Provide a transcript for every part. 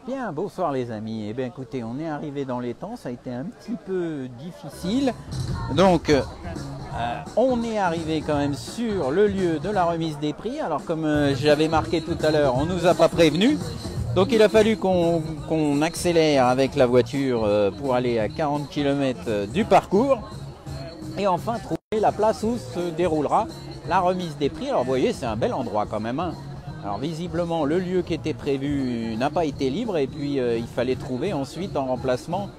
Bien, bonsoir les amis. Eh bien écoutez, on est arrivé dans les temps, ça a été un petit peu difficile. Donc, on est arrivé quand même sur le lieu de la remise des prix. Alors comme j'avais marqué tout à l'heure, on ne nous a pas prévenu. Donc il a fallu qu'on accélère avec la voiture pour aller à 40 km du parcours. Et enfin trouver la place où se déroulera la remise des prix. Alors vous voyez, c'est un bel endroit quand même, hein. Alors visiblement le lieu qui était prévu n'a pas été libre et puis il fallait trouver ensuite en remplacement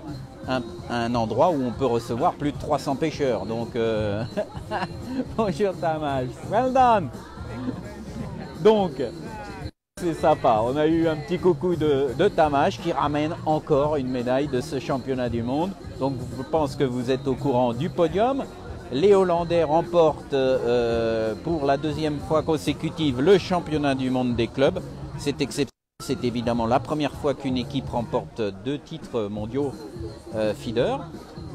un endroit où on peut recevoir plus de 300 pêcheurs. Donc bonjour Tamaj, well done. Donc c'est sympa, on a eu un petit coucou de Tamaj qui ramène encore une médaille de ce championnat du monde. Donc je pense que vous êtes au courant du podium. Les Hollandais remportent pour la deuxième fois consécutive le championnat du monde des clubs. C'est exceptionnel, c'est évidemment la première fois qu'une équipe remporte 2 titres mondiaux feeder.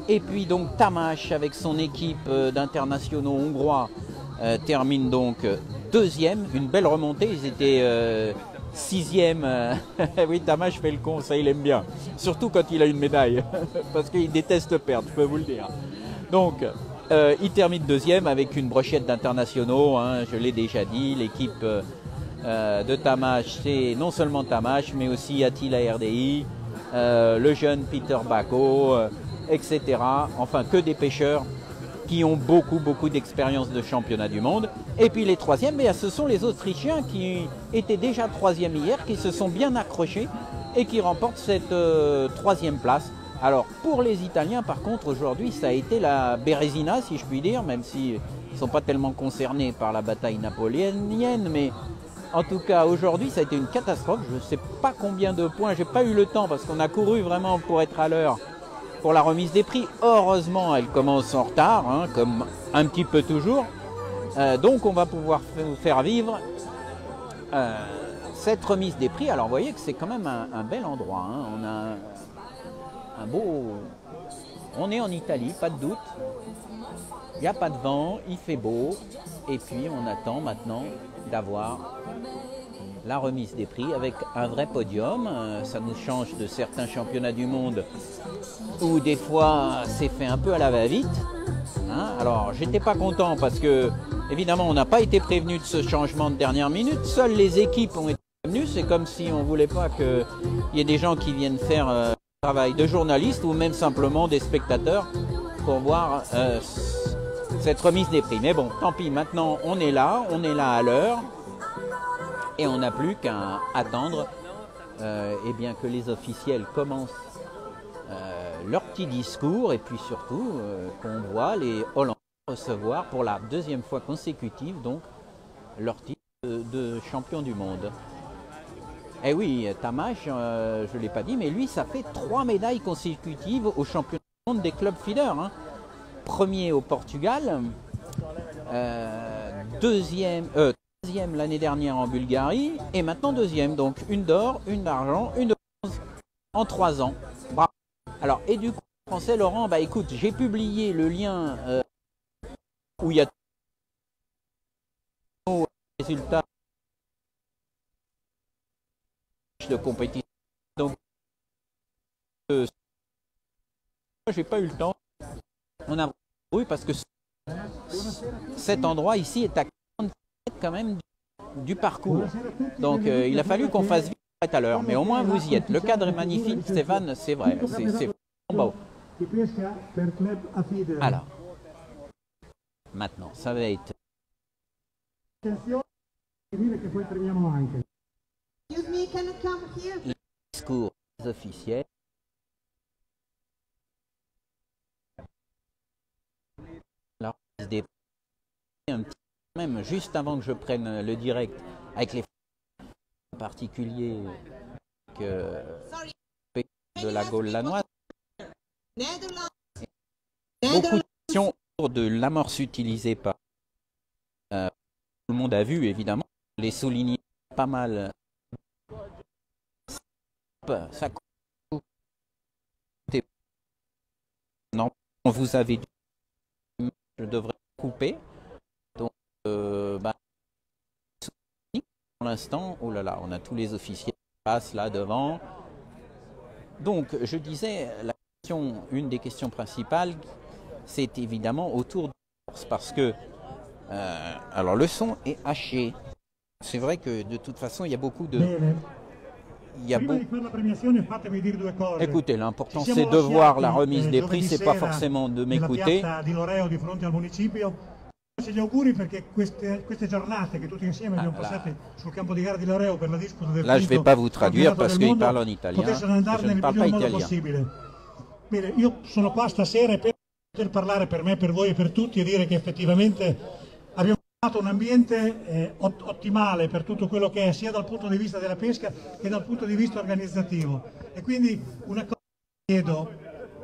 Et puis donc Tamás avec son équipe d'internationaux hongrois termine donc deuxième, une belle remontée, ils étaient sixième. Oui, Tamás fait le con, ça il aime bien, surtout quand il a une médaille, parce qu'il déteste perdre, je peux vous le dire. Donc il termine deuxième avec une brochette d'internationaux, hein, je l'ai déjà dit. L'équipe de Tamás, c'est non seulement Tamás, mais aussi Attila RDI, le jeune Peter Bako, etc. Enfin, que des pêcheurs qui ont beaucoup d'expérience de championnat du monde. Et puis les troisièmes, ce sont les Autrichiens qui étaient déjà troisième hier, qui se sont bien accrochés et qui remportent cette troisième place. Alors pour les Italiens par contre aujourd'hui ça a été la Bérésina si je puis dire, même s'ils ne sont pas tellement concernés par la bataille napoléonienne, mais en tout cas aujourd'hui ça a été une catastrophe. Je ne sais pas combien de points, j'ai pas eu le temps parce qu'on a couru vraiment pour être à l'heure pour la remise des prix. Heureusement elle commence en retard, hein, comme un petit peu toujours, donc on va pouvoir vous faire vivre cette remise des prix. Alors vous voyez que c'est quand même un bel endroit, hein. On a un beau... On est en Italie, pas de doute. Il n'y a pas de vent, il fait beau. Et puis on attend maintenant d'avoir la remise des prix avec un vrai podium. Ça nous change de certains championnats du monde où des fois c'est fait un peu à la va-vite, hein. Alors j'étais pas content parce que évidemment on n'a pas été prévenu de ce changement de dernière minute. Seules les équipes ont été prévenues. C'est comme si on ne voulait pas qu'il y ait des gens qui viennent faire travail de journalistes ou même simplement des spectateurs pour voir cette remise des prix. Mais bon, tant pis, maintenant on est là à l'heure et on n'a plus qu'à attendre eh bien, que les officiels commencent leur petit discours et puis surtout qu'on voit les Hollandais recevoir pour la deuxième fois consécutive donc leur titre de champion du monde. Eh oui, Tamás, je ne l'ai pas dit, mais lui, ça fait 3 médailles consécutives au championnat du monde des clubs feeders, hein. Premier au Portugal, troisième l'année dernière en Bulgarie, et maintenant deuxième. Donc une d'or, une d'argent, une de bronze en 3 ans. Bravo. Alors, et du coup, français Laurent, bah écoute, j'ai publié le lien où il y a tous les résultats de compétition. Donc j'ai pas eu le temps. On a oui parce que cet endroit ici est à 40 km quand même du parcours. Donc il a fallu qu'on fasse vite à l'heure, mais au moins vous y êtes. Le cadre est magnifique, Stéphane, c'est vrai, c'est beau. Alors maintenant ça va être le discours officiel. Alors, même juste avant que je prenne le direct avec les en particulier que de la Gaule lanoise. Beaucoup de questions autour de l'amorce utilisée par tout le monde a vu évidemment, les souligner pas mal. Ça non, vous avez dit je devrais couper. Donc pour l'instant, oh là là, on a tous les officiers qui passent là devant. Donc, je disais, une des questions principales, c'est évidemment autour de la force, parce que, alors le son est haché. C'est vrai que de toute façon, il y a beaucoup de... Écoutez, l'important c'est de voir la remise des prix, c'est pas forcément de m'écouter. Gli auguri perché queste giornate che tutti insieme abbiamo passate sul campo di gara di Loreo per la disputa del Là, je vais pas vous traduire parce qu'il parle en italien. Potessero andare nel miglior modo possibile. Bene, io sono qua stasera per poter parlare per me, per voi e per tutti e dire che effettivamente abbiamo creato un ambiente ottimale per tutto quello che è, sia dal punto di vista della pesca che dal punto di vista organizzativo. E quindi una cosa che chiedo,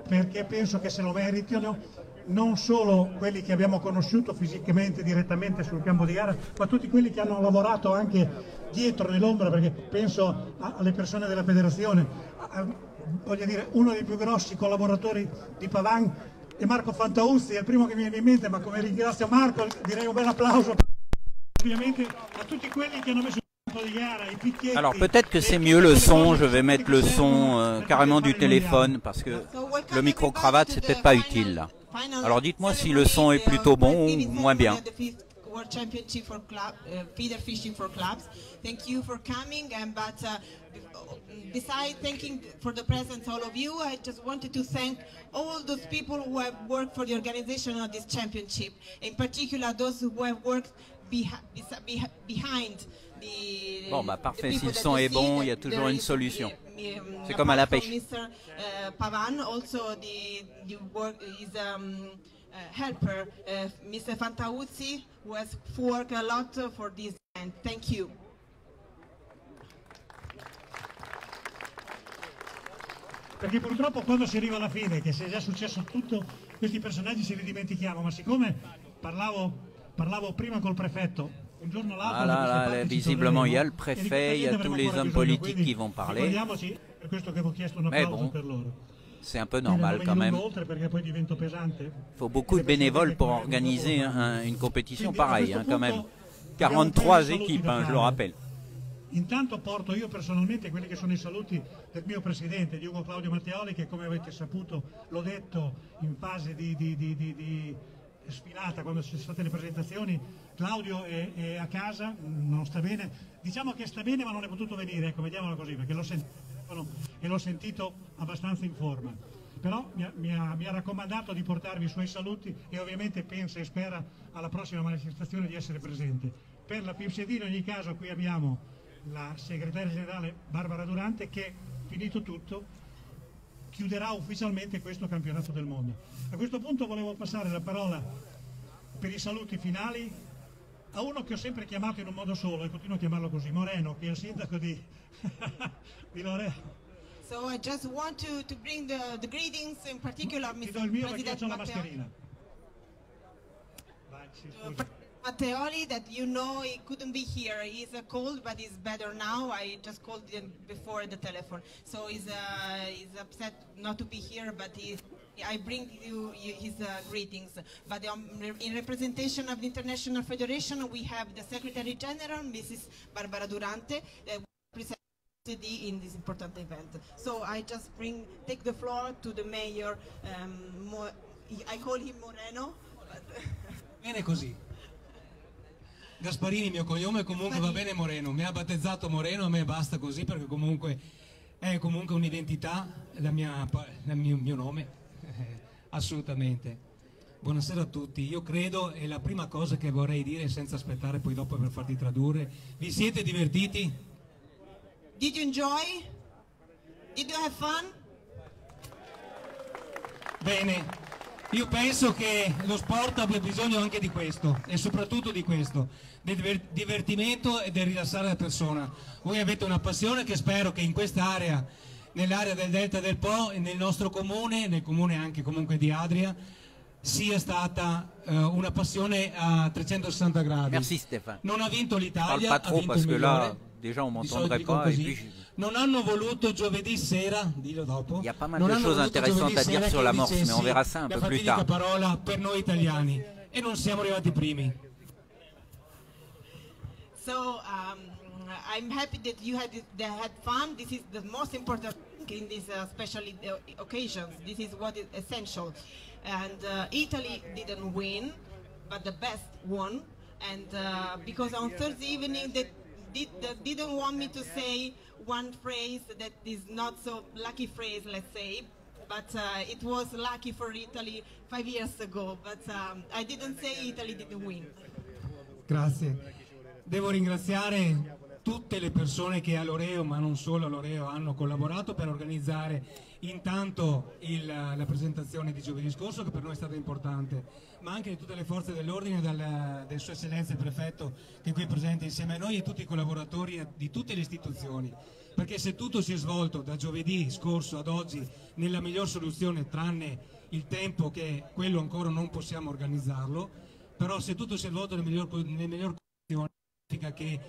perché penso che se lo meritino, non solo quelli che abbiamo conosciuto fisicamente, direttamente sul campo di gara, ma tutti quelli che hanno lavorato anche dietro, nell'ombra, perché penso alle persone della federazione, voglio dire, uno dei più grossi collaboratori di Pavan è Marco Fantauzzi, è il primo che mi viene in mente, ma come ringrazio Marco direi un bel applauso ovviamente a tutti quelli che hanno messo il campo di gara, i picchietti. Alors peut-être que c'est mieux le son, je vais mettre le son carrément du téléphone parce que le micro-cravate c'est peut-être pas utile là. Alors dites-moi si le son est plutôt bon ou moins bien. World Championship for feeder fishing for clubs. Thank you for coming, but besides thanking for the presence all of you, I just wanted to thank all those people who have worked for the organization of this championship, in particular those who have worked behind the... Bon bah parfait, si le son est bon, il y a toujours une solution. C'est comme à la pêche. Mr. Pavan, also the work is helper, Mr. Fantauzzi, who has worked a lot for this event. Thank you. Perché purtroppo quando si arriva alla fine, che se è già successo tutto, questi personaggi se li dimentichiamo, ma siccome parlavo prima col prefetto, un giorno l'altro... Là, visiblement il y a le préfet, il y a tous les hommes politiques qui vont parler. Mais bon, c'est un peu normal quand même. Il faut beaucoup de bénévoles pour organiser une compétition pareille, quand même. 43 équipes, je le rappelle. Intanto porto io personalmente quelli che sono i saluti del mio presidente, di Ugo Claudio Matteoli, che come avete saputo, l'ho detto in fase di sfilata, quando ci sono state le presentazioni. Claudio è a casa, non sta bene, diciamo che sta bene ma non è potuto venire, ecco, vediamolo così, perché l'ho sentito abbastanza in forma. Però mi ha raccomandato di portarvi i suoi saluti e ovviamente pensa e spera alla prossima manifestazione di essere presente. Per la PIPSD in ogni caso qui abbiamo la segretaria generale Barbara Durante che, finito tutto, chiuderà ufficialmente questo campionato del mondo. A questo punto volevo passare la parola per i saluti finali a uno che ho sempre chiamato in un modo solo e continuo a chiamarlo così, Moreno, che è il sindaco di Loreo. So I just want to bring the greetings, in particular Mr. President Matteoli, that you know he couldn't be here. He's cold, but he's better now. I just called him before the telephone, so he's upset not to be here. But I bring you his greetings. But in representation of the International Federation, we have the Secretary General, Mrs. Barbara Durante, in this important event. So I just take the floor to the mayor. I call him Moreno. Bene così. Gasparini mio cognome, comunque va bene Moreno, mi ha battezzato Moreno, a me basta così perché comunque è comunque un'identità, il mio nome, assolutamente. Buonasera a tutti, io credo, e la prima cosa che vorrei dire senza aspettare poi dopo per farti tradurre, vi siete divertiti? Did you enjoy? Did you have fun? Bene. Io penso che lo sport abbia bisogno anche di questo e soprattutto di questo, del divertimento e del rilassare la persona. Voi avete una passione che spero che in quest'area, nell'area del Delta del Po e nel nostro comune, nel comune anche comunque di Adria, sia stata una passione a 360 gradi. Merci Stéphane. Non ha vinto l'Italia, ha vinto il migliore. Déjà on m'entendrait pas et puis non hanno voluto giovedì sera, dillo dopo. Il y a pas mal de choses intéressantes à dire sur la morse, mais on verra ça un peu plus tard. Parola per noi italiani e non siamo arrivati primi. So I'm happy that they had fun. This is the most important thing in these special occasions. This is what is essential. And Italy didn't win, but the best won. And because on Thursday evening they didn't want me to say one phrase that is not so lucky phrase, let's say. But it was lucky for Italy 5 years ago. But I didn't say Italy didn't win. Grazie. Devo ringraziare tutte le persone che a Loreo, ma non solo a Loreo, hanno collaborato per organizzare intanto la presentazione di giovedì scorso, che per noi è stata importante, ma anche di tutte le forze dell'ordine, del Sua Eccellenza il Prefetto che è qui presente insieme a noi e tutti i collaboratori di tutte le istituzioni. Perché se tutto si è svolto da giovedì scorso ad oggi nella miglior soluzione, tranne il tempo che quello ancora non possiamo organizzarlo, però se tutto si è svolto nelle migliori condizioni, significa che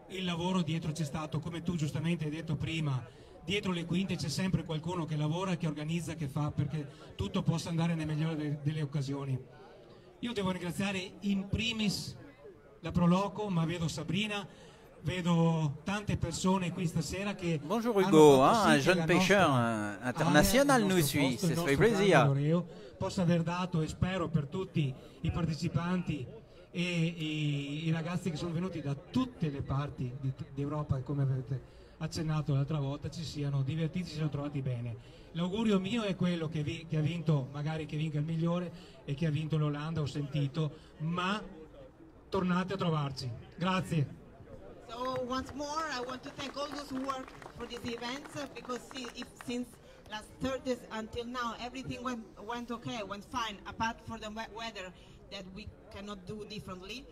il lavoro dietro c'è stato, come tu giustamente hai detto prima, dietro le quinte c'è sempre qualcuno che lavora, che organizza, che fa perché tutto possa andare nelle migliori delle occasioni. Io devo ringraziare in primis la Proloco, ma vedo Sabrina, vedo tante persone qui stasera che... Bonjour Hugo, un jeune pêcheur international nous suit, ça fait plaisir. Possa aver dato, e spero per tutti i partecipanti e i ragazzi che sono venuti da tutte le parti d'Europa, come avete accennato l'altra volta, ci siano divertiti, si sono trovati bene. L'augurio mio è quello che ha vinto, magari che vinca il migliore e che ha vinto l'Olanda, ho sentito, ma tornate a trovarci. Grazie. So once more, I want to thank all those who worked for this event because since last Thursday until now, everything went okay, went fine, apart from the weather that we cannot do differently.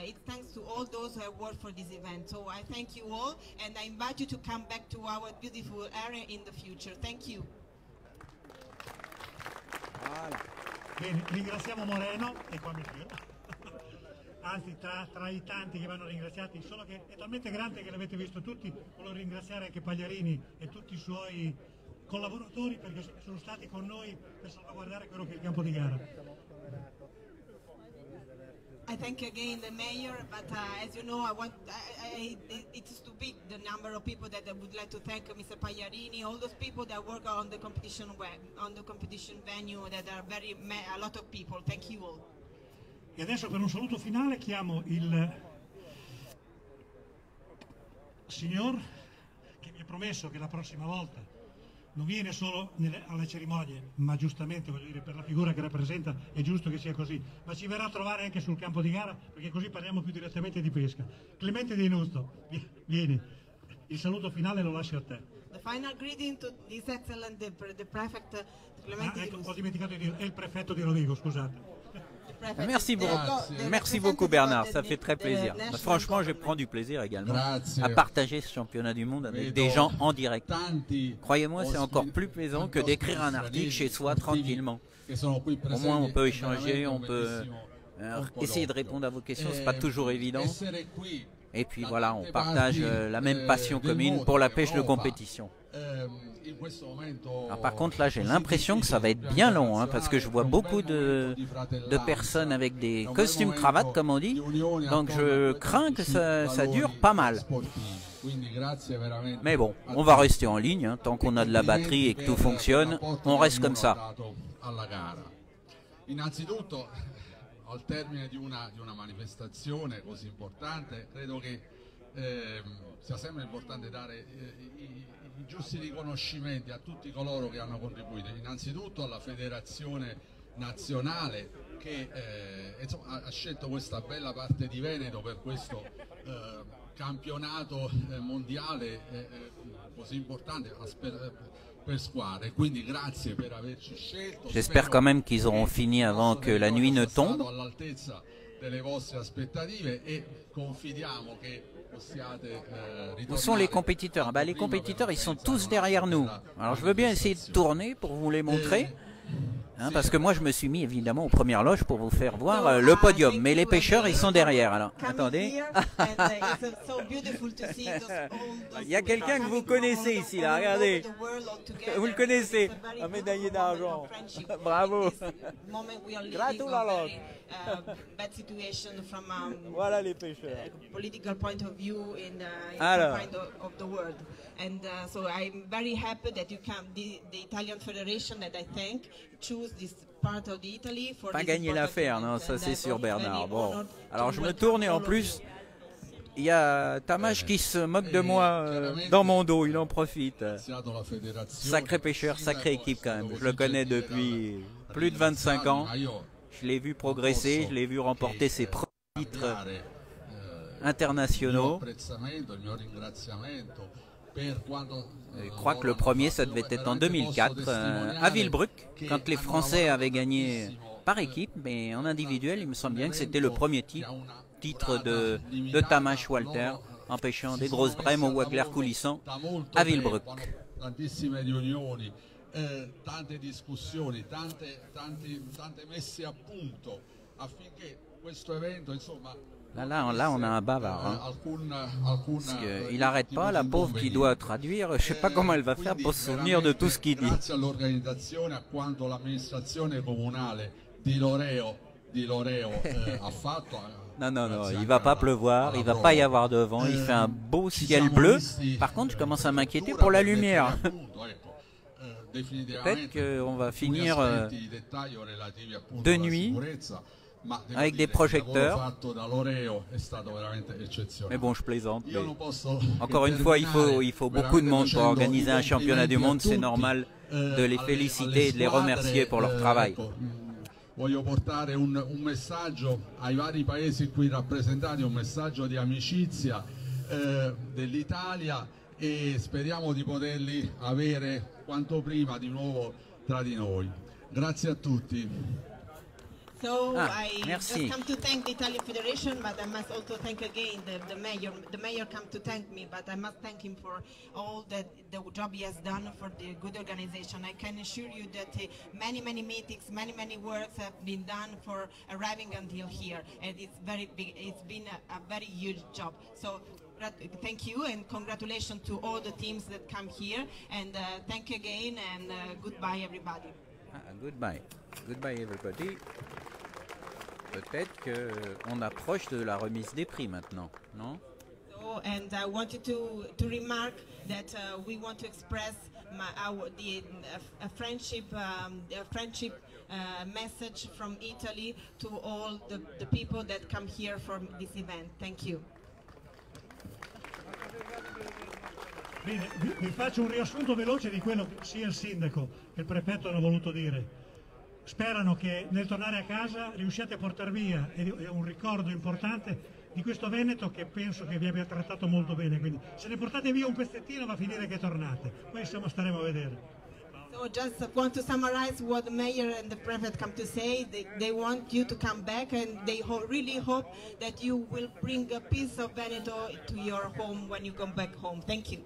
It's thanks to all those who have worked for this event. So I thank you all, and I invite you to come back to our beautiful area in the future. Thank you. Bene, ringraziamo Moreno e qua mi tiro. Anzi, tra i tanti che vanno ringraziati, solo che è talmente grande che l'avete visto tutti, volevo ringraziare anche Pagliarini e tutti i suoi collaboratori perché sono stati con noi per salvaguardare quello che è il campo di gara. I thank again the mayor, but as you know, it's too big the number of people that I would like to thank Mr. Pagliarini, all those people that work on the competition venue, that are a lot of people. Thank you all. E adesso per un saluto finale chiamo il signor che mi ha promesso che la prossima volta non viene solo alle cerimonie, ma giustamente, voglio dire, per la figura che rappresenta è giusto che sia così, ma ci verrà a trovare anche sul campo di gara perché così parliamo più direttamente di pesca. Clemente Di Nusto, vieni, il saluto finale lo lascio a te. The final greeting to His Excellence the Prefect Clemente Di Nusto. Ho dimenticato di dire, è il prefetto di Rovigo, scusate. Merci beaucoup Bernard, ça fait très plaisir. Franchement, je prends du plaisir également à partager ce championnat du monde avec des gens en direct. Croyez-moi, c'est encore plus plaisant que d'écrire un article chez soi tranquillement. Au moins, on peut échanger, on peut essayer de répondre à vos questions, c'est pas toujours évident. Et puis voilà, on partage la même passion commune pour la pêche de compétition. Alors, par contre là j'ai l'impression que ça va être bien long hein, parce que je vois beaucoup de personnes avec des costumes cravates comme on dit, donc je crains que ça dure pas mal. Mais bon, on va rester en ligne hein, tant qu'on a de la batterie et que tout fonctionne, on reste comme ça. Innanzitutto al termine di una manifestazione così importante credo che sia sempre importante dare i giusti riconoscimenti a tutti coloro che hanno contribuito, innanzitutto alla federazione nazionale che insomma, ha scelto questa bella parte di Veneto per questo campionato mondiale così importante per squadre, quindi grazie per averci scelto. J'espère quand même qu'ils auront fini avant que la nuit ne tombe. All'altezza delle vostre aspettative e confidiamo che Où sont les compétiteurs? Les compétiteurs, ils sont tous derrière nous. Alors je veux bien essayer de tourner pour vous les montrer. Hein, parce que moi je me suis mis évidemment aux premières loges pour vous faire voir le podium, mais les pêcheurs ils sont derrière. Alors attendez, il y a quelqu'un que vous connaissez ici là, regardez, vous le connaissez, un médaillé d'argent. Bravo. Voilà les pêcheurs. Alors. And so I'm very happy that you come, the Italian Federation that I think choose this part of the Italy for pas this gagner l'affaire, non, ça c'est sûr Bernard. Bon, alors je me tourne et en plus, il y a Tamash qui se moque de moi dans mon dos, il en profite. Sacré pêcheur, sacrée équipe quand même. Je le connais depuis plus de 25 ans. Je l'ai vu progresser, je l'ai vu remporter ses premiers titres internationaux. Je crois que le premier, ça devait être en 2004, à Villebruck, quand les Français avaient gagné par équipe, mais en individuel, il me semble bien que c'était le premier titre de Tamash Walter, en pêchant des grosses brèmes au wagler coulissant à Villebruck. Tante discussioni, tante messe a punto affinché questo evento, insomma. Là, on a un bavard. Hein. Il n'arrête pas, la pauvre qui doit traduire. Je ne sais pas comment elle va faire pour se souvenir de tout ce qu'il dit. Non, il ne va pas pleuvoir, il ne va pas y avoir de vent, il fait un beau ciel bleu. Par contre, je commence à m'inquiéter pour la lumière. Peut-être qu'on va finir de nuit avec des projecteurs. Mais bon, je plaisante. Mais encore une fois, il faut beaucoup de monde pour organiser un championnat du monde. C'est normal de les féliciter et de les remercier pour leur travail. Voglio portare un messaggio ai vari paesi qui rappresentati, un messaggio di amicizia dell'Italia, e speriamo di poterli avere quanto prima di nuovo tra di noi. Grazie a tutti. So I just come to thank the Italian Federation, but I must also thank again the mayor. The mayor come to thank me, but I must thank him for all the job he has done for the good organization. I can assure you that many meetings, many works have been done for arriving until here, and it's very big. It's been a very huge job. So thank you and congratulations to all the teams that come here, and thank you again, and goodbye everybody. Goodbye everybody. Peut-être qu'on approche de la remise des prix maintenant, non? So, and I wanted to remark that we want to express a friendship message from Italy to all the people that come here for this event. Thank you. Bene, vi faccio un riassunto veloce di quello che sia il sindaco che il prefetto hanno voluto dire. Sperano che nel tornare a casa riusciate a portare via un ricordo importante di questo Veneto che penso che vi abbia trattato molto bene, quindi se ne portate via un pezzettino va a finire che tornate, poi insomma staremo a vedere. So just want to summarize what the mayor and the prefect come to say. They want you to come back, and they really hope that you will bring a piece of Veneto to your home when you come back home. Thank you.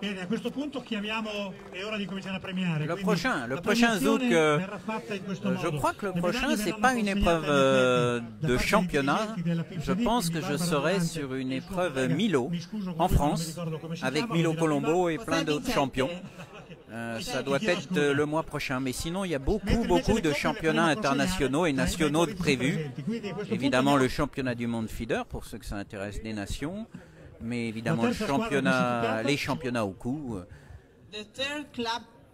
Bene, a questo punto chiamiamo, è ora di cominciare a premiare. Le prochain Zouk, je crois que le prochain, c'est pas une épreuve de championnat. Je pense que je serai sur une épreuve Milo en France, avec Milo Colombo et plein d'autres champions. Ça doit être le mois prochain, mais sinon il y a beaucoup de championnats internationaux et nationaux de prévus. Évidemment le championnat du monde feeder pour ceux que ça intéresse des nations, mais évidemment les championnats au cou,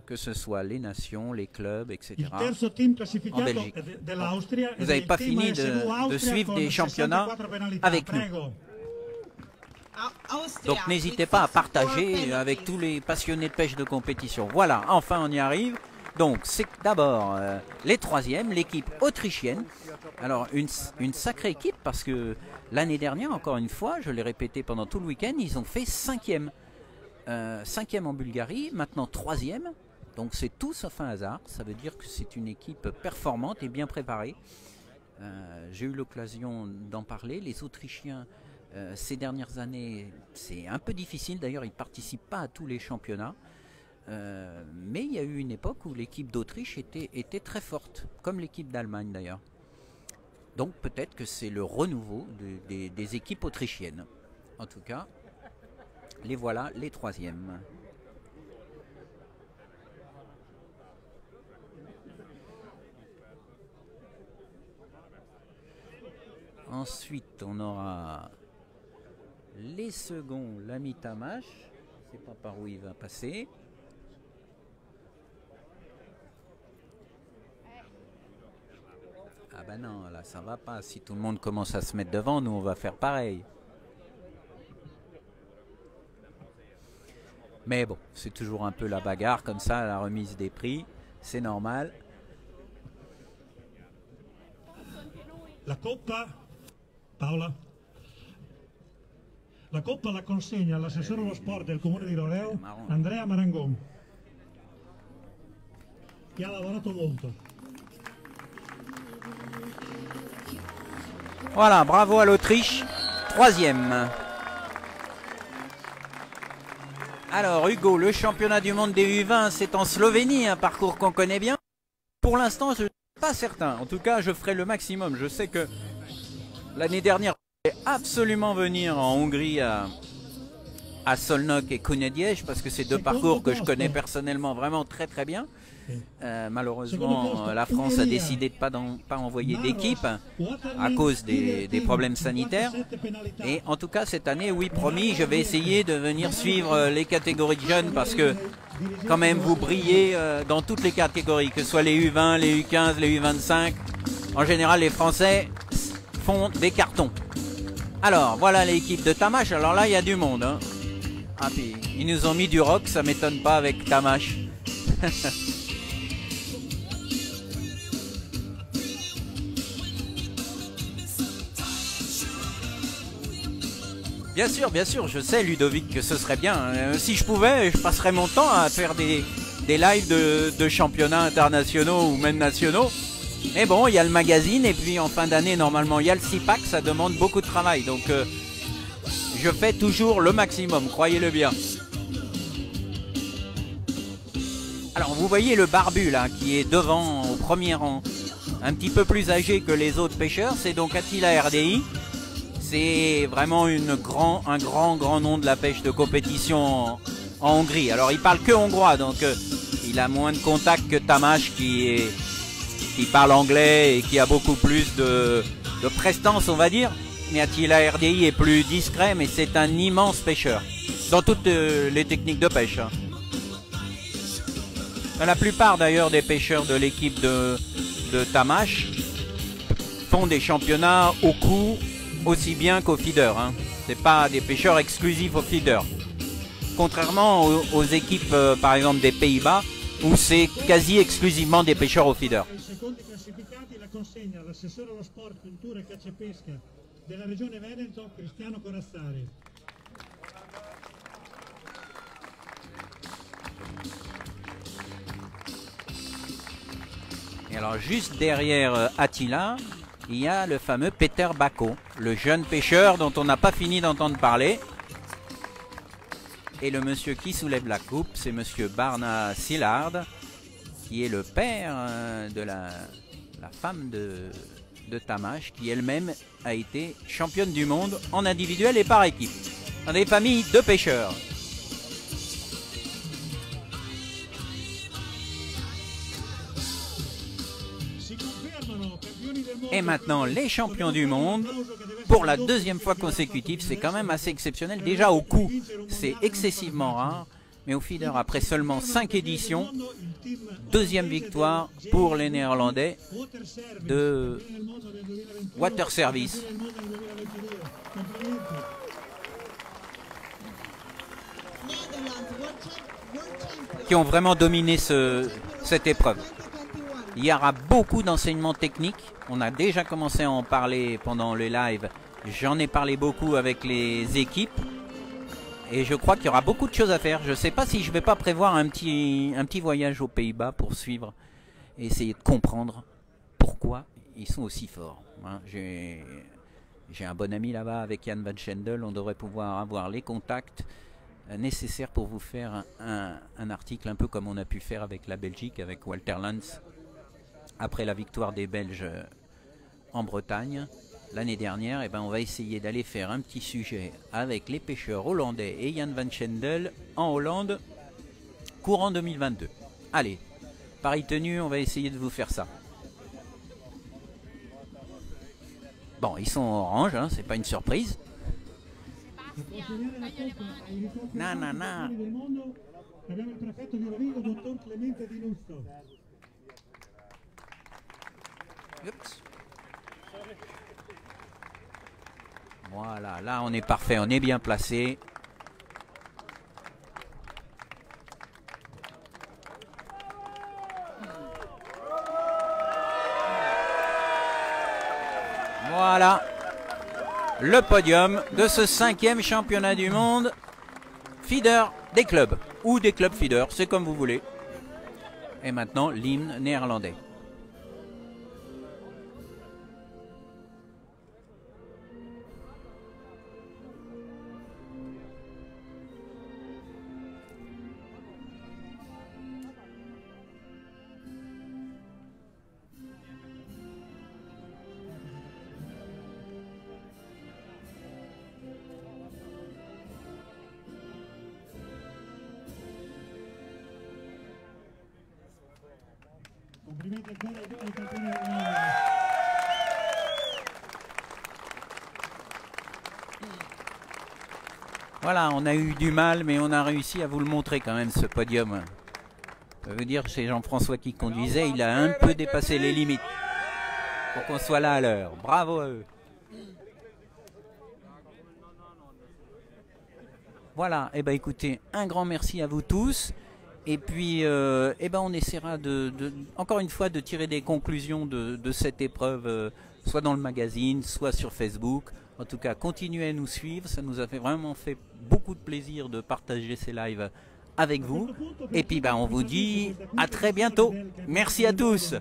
que ce soit les nations, les clubs, etc. en Belgique. Vous n'avez pas fini de suivre des championnats avec nous. Donc n'hésitez pas à partager avec tous les passionnés de pêche de compétition. Voilà, enfin on y arrive. Donc c'est d'abord les troisièmes, l'équipe autrichienne. Alors une sacrée équipe parce que l'année dernière, encore une fois, je l'ai répété pendant tout le week-end, ils ont fait cinquième. Cinquième en Bulgarie, maintenant troisième. Donc c'est tout sauf un hasard. Ça veut dire que c'est une équipe performante et bien préparée. J'ai eu l'occasion d'en parler. Les Autrichiens, ces dernières années, c'est un peu difficile. D'ailleurs, ils ne participent pas à tous les championnats. Mais il y a eu une époque où l'équipe d'Autriche était très forte, comme l'équipe d'Allemagne d'ailleurs. Donc peut-être que c'est le renouveau des équipes autrichiennes. En tout cas, les voilà les troisièmes. Ensuite, on aura les seconds, l'ami Tamash. Je ne sais pas par où il va passer. Ah ben non, là ça va pas. Si tout le monde commence à se mettre devant, nous on va faire pareil. Mais bon, c'est toujours un peu la bagarre comme ça, la remise des prix. C'est normal. La Coppa, Paola, la Coppa la consegna all'assessore allo sport del Comune di Loreo, Andrea Marangon, che ha lavorato molto. Voilà, bravo à l'Autriche, troisième. Alors Hugo, le championnat du monde des U20, c'est en Slovénie, un parcours qu'on connaît bien. Pour l'instant, je ne suis pas certain. En tout cas, je ferai le maximum. Je sais que l'année dernière, je voulais absolument venir en Hongrie à Szolnok et Kunediège, parce que c'est deux parcours que je connais personnellement vraiment très très bien. Malheureusement, la France a décidé de ne pas envoyer d'équipe à cause des problèmes sanitaires. Et en tout cas, cette année, oui, promis, je vais essayer de venir suivre les catégories de jeunes parce que quand même, vous brillez dans toutes les catégories, que ce soit les U20, les U15, les U25. En général, les Français font des cartons. Alors, voilà l'équipe de Tamash. Alors là, il y a du monde. Hein. Ah, puis, ils nous ont mis du rock, ça m'étonne pas avec Tamash. Bien sûr, je sais Ludovic que ce serait bien. Si je pouvais, je passerais mon temps à faire des lives de championnats internationaux ou même nationaux. Mais bon, il y a le magazine et puis en fin d'année, normalement, il y a le CIPAC, ça demande beaucoup de travail. Donc, je fais toujours le maximum, croyez-le bien. Alors, vous voyez le barbu là, qui est devant au premier rang, un petit peu plus âgé que les autres pêcheurs, c'est donc Attila RDI. C'est vraiment un grand nom de la pêche de compétition en Hongrie. Alors il parle que hongrois, donc il a moins de contacts que Tamash qui parle anglais et qui a beaucoup plus de prestance, on va dire. Mais Attila RDI est plus discret, mais c'est un immense pêcheur dans toutes les techniques de pêche. La plupart d'ailleurs des pêcheurs de l'équipe de Tamash font des championnats au coup aussi bien qu'au feeder. Hein. C'est pas des pêcheurs exclusifs au feeder. Contrairement aux équipes par exemple des Pays-Bas où c'est quasi exclusivement des pêcheurs au feeder. Et alors juste derrière Attila, il y a le fameux Peter Bako, le jeune pêcheur dont on n'a pas fini d'entendre parler. Et le monsieur qui soulève la coupe, c'est monsieur Barna Sillard, qui est le père de la femme de Tamash, qui elle-même a été championne du monde en individuel et par équipe. Dans des familles de pêcheurs. Et maintenant, les champions du monde, pour la deuxième fois consécutive, c'est quand même assez exceptionnel. Déjà au coup, c'est excessivement rare, mais au feeder, après seulement 5 éditions, deuxième victoire pour les Néerlandais de Water Service. Qui ont vraiment dominé cette épreuve. Il y aura beaucoup d'enseignements techniques. On a déjà commencé à en parler pendant le live. J'en ai parlé beaucoup avec les équipes. Et je crois qu'il y aura beaucoup de choses à faire. Je ne sais pas si je ne vais pas prévoir un petit voyage aux Pays-Bas pour suivre et essayer de comprendre pourquoi ils sont aussi forts. Hein, j'ai un bon ami là-bas avec Jan Van Schendel. On devrait pouvoir avoir les contacts nécessaire pour vous faire un article un peu comme on a pu faire avec la Belgique, avec Walter Lantz, après la victoire des Belges en Bretagne l'année dernière. Et ben on va essayer d'aller faire un petit sujet avec les pêcheurs hollandais et Jan van Schendel en Hollande courant 2022. Allez, pari tenu, on va essayer de vous faire ça. Bon, ils sont orange, hein, c'est pas une surprise. Nanana. Oups. Voilà, là on est parfait, on est bien placé. Voilà le podium de ce 5e championnat du monde feeder des clubs ou des clubs feeder, c'est comme vous voulez. Et maintenant l'hymne néerlandais. Complimenti ancora ai campioni del mondo. Voilà, on a eu du mal, mais on a réussi à vous le montrer quand même, ce podium. Je peux vous dire, c'est Jean-François qui conduisait, il a un peu dépassé les limites pour qu'on soit là à l'heure. Bravo à eux. Voilà, et ben écoutez, un grand merci à vous tous. Et puis, on essaiera encore une fois de tirer des conclusions de cette épreuve, soit dans le magazine, soit sur Facebook. En tout cas, continuez à nous suivre. Ça nous a vraiment fait beaucoup de plaisir de partager ces lives avec vous. Et puis, on vous dit à très bientôt. Merci à tous.